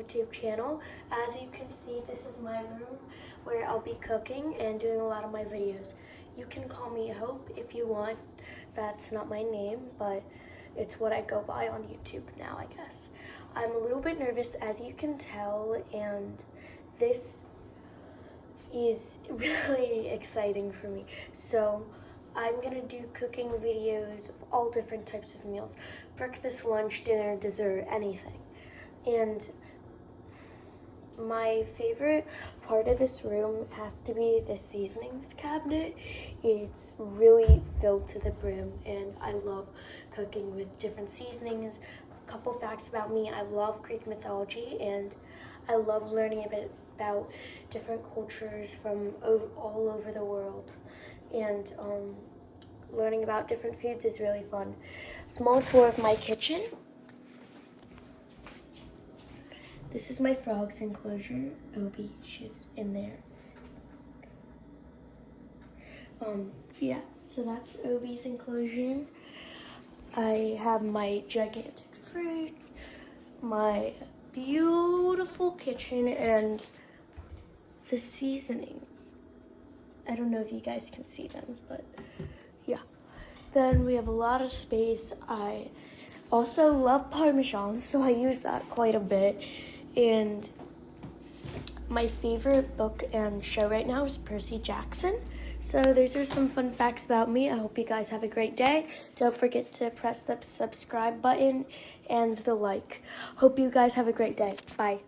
YouTube channel. As you can see, this is my room where I'll be cooking and doing a lot of my videos. You can call me Hope if you want. That's not my name, but it's what I go by on YouTube now, I guess. I'm a little bit nervous, as you can tell, and this is really exciting for me. So I'm gonna do cooking videos of all different types of meals: breakfast, lunch, dinner, dessert, anything. And my favorite part of this room has to be the seasonings cabinet. It's really filled to the brim, and I love cooking with different seasonings. A couple facts about me: I love Greek mythology, and I love learning a bit about different cultures from all over the world. And learning about different foods is really fun. Small tour of my kitchen. This is my frog's enclosure. Obi, she's in there. Yeah, so that's Obi's enclosure. I have my gigantic fridge, my beautiful kitchen, and the seasonings. I don't know if you guys can see them, but yeah. Then we have a lot of space. I also love Parmesan, so I use that quite a bit. And my favorite book and show right now is Percy Jackson. So those are some fun facts about me. I hope you guys have a great day. Don't forget to press the subscribe button and the like. Hope you guys have a great day. Bye.